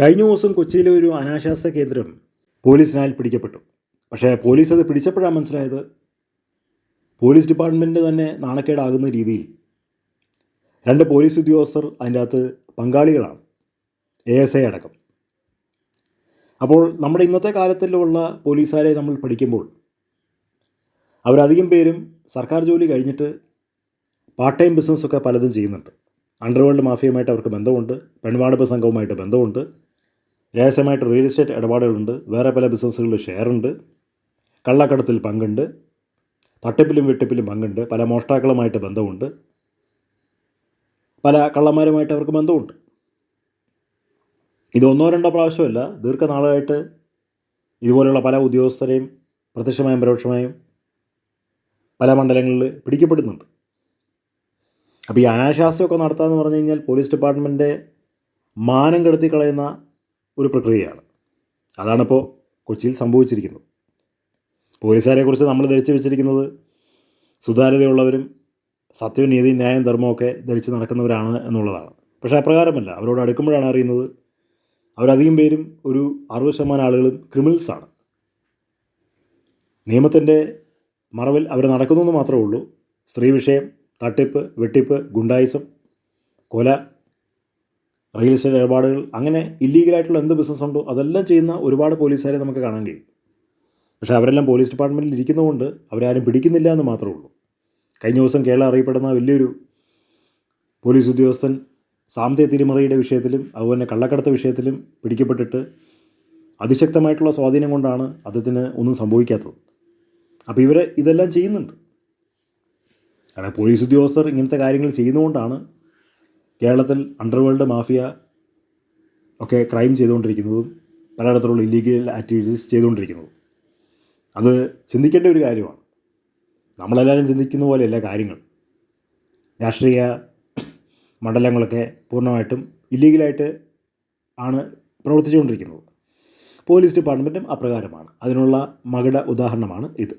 കഴിഞ്ഞ ദിവസം കൊച്ചിയിലെ ഒരു അനാശാസ്ത്ര കേന്ദ്രം പോലീസിനാൽ പിടിക്കപ്പെട്ടു. പക്ഷേ പോലീസ് അത് പിടിച്ചപ്പോഴാണ് മനസ്സിലായത് പോലീസ് ഡിപ്പാർട്ട്മെൻറ്റ് തന്നെ നാണക്കേടാകുന്ന രീതിയിൽ 2 പോലീസ് ഉദ്യോഗസ്ഥർ അതിൻ്റെ അകത്ത് പങ്കാളികളാണ്, ASI അടക്കം. അപ്പോൾ നമ്മുടെ ഇന്നത്തെ കാലത്തിലുള്ള പോലീസുകാരെ നമ്മൾ പഠിക്കുമ്പോൾ അവരധികം പേരും സർക്കാർ ജോലി കഴിഞ്ഞിട്ട് പാർട്ട് ടൈം ബിസിനസ്സൊക്കെ പലതും ചെയ്യുന്നുണ്ട്. അണ്ടർവേൾഡ് മാഫിയയുമായിട്ട് അവർക്ക് ബന്ധമുണ്ട്, പെൺവാണിഭ സംഘവുമായിട്ട് ബന്ധമുണ്ട്, രഹസ്യമായിട്ട് റിയൽ എസ്റ്റേറ്റ് ഇടപാടുകളുണ്ട്, വേറെ പല ബിസിനസ്സുകളിൽ ഷെയറുണ്ട്, കള്ളക്കടത്തിൽ പങ്കുണ്ട്, തട്ടിപ്പിലും വെട്ടിപ്പിലും പങ്കുണ്ട്, പല മോഷ്ടാക്കളുമായിട്ട് ബന്ധമുണ്ട്, പല കള്ളന്മാരുമായിട്ട് അവർക്ക് ബന്ധമുണ്ട്. ഇത് 1-2 പ്രാവശ്യമല്ല, ദീർഘനാളായിട്ട് ഇതുപോലെയുള്ള പല ഉദ്യോഗസ്ഥരെയും പ്രത്യക്ഷമായും പരോക്ഷമായും പല മണ്ഡലങ്ങളിൽ പിടിക്കപ്പെടുന്നുണ്ട്. അപ്പോൾ ഈ അനാശാസ്യമൊക്കെ നടത്താമെന്ന് പറഞ്ഞു കഴിഞ്ഞാൽ പോലീസ് ഡിപ്പാർട്ട്മെൻറ്റിൻ്റെ മാനം കെടുത്തി കളയുന്ന ഒരു പ്രക്രിയയാണ്. അതാണിപ്പോൾ കൊച്ചിയിൽ സംഭവിച്ചിരിക്കുന്നത്. പോലീസുകാരെക്കുറിച്ച് നമ്മൾ ധരിച്ചു വെച്ചിരിക്കുന്നത് സുതാര്യതയുള്ളവരും സത്യവും നീതിയും ന്യായം ധർമ്മമൊക്കെ ധരിച്ച് നടക്കുന്നവരാണ് എന്നുള്ളതാണ്. പക്ഷേ അപ്രകാരമല്ല. അവരോട് അടുക്കുമ്പോഴാണ് അറിയുന്നത് അവരധികം പേരും, ഒരു 60% ആളുകളും ക്രിമിനൽസാണ്. നിയമത്തിൻ്റെ മറവിൽ അവർ നടക്കുന്നു എന്ന് മാത്രമേ ഉള്ളൂ. സ്ത്രീ വിഷയം, തട്ടിപ്പ്, വെട്ടിപ്പ്, ഗുണ്ടായിസം, കൊല, റിയൽ എസ്റ്റേറ്റ് ഇടപാടുകൾ, അങ്ങനെ ഇല്ലീഗലായിട്ടുള്ള എന്ത് ബിസിനസ്സുണ്ടോ അതെല്ലാം ചെയ്യുന്ന ഒരുപാട് പോലീസുകാരെ നമുക്ക് കാണാൻ കഴിയും. പക്ഷേ അവരെല്ലാം പോലീസ് ഡിപ്പാർട്ട്മെൻറ്റിൽ ഇരിക്കുന്നതുകൊണ്ട് അവരാരും പിടിക്കുന്നില്ല എന്ന് മാത്രമേ ഉള്ളൂ. കഴിഞ്ഞ ദിവസം കേരളം അറിയപ്പെടുന്ന വലിയൊരു പോലീസ് ഉദ്യോഗസ്ഥൻ സാമ്പത്തിക തിരിമറിയുടെ വിഷയത്തിലും അതുപോലെ കള്ളക്കടത്ത് വിഷയത്തിലും പിടിക്കപ്പെട്ടിട്ട് അതിശക്തമായിട്ടുള്ള സ്വാധീനം കൊണ്ടാണ് അദ്ദേഹത്തിന് ഒന്നും സംഭവിക്കാത്തത്. അപ്പോൾ ഇവർ ഇതെല്ലാം ചെയ്യുന്നുണ്ട്. കാരണം പോലീസ് ഉദ്യോഗസ്ഥർ ഇങ്ങനത്തെ കാര്യങ്ങൾ ചെയ്യുന്നതുകൊണ്ടാണ് കേരളത്തിൽ അണ്ടർവേൾഡ് മാഫിയ ഒക്കെ ക്രൈം ചെയ്തുകൊണ്ടിരിക്കുന്നതും പലതരത്തിലുള്ള ഇല്ലീഗൽ ആക്ടിവിറ്റീസ് ചെയ്തുകൊണ്ടിരിക്കുന്നതും. അത് ചിന്തിക്കേണ്ട ഒരു കാര്യമാണ്. നമ്മളെല്ലാവരും ചിന്തിക്കുന്ന പോലെയല്ല കാര്യങ്ങൾ. രാഷ്ട്രീയ മണ്ഡലങ്ങളൊക്കെ പൂർണ്ണമായിട്ടും ഇല്ലീഗലായിട്ട് ആണ് പ്രവർത്തിച്ചുകൊണ്ടിരിക്കുന്നത്. പോലീസ് ഡിപ്പാർട്ട്മെൻറ്റും അപ്രകാരമാണ്. അതിനുള്ള മകുട ഉദാഹരണമാണ് ഇത്.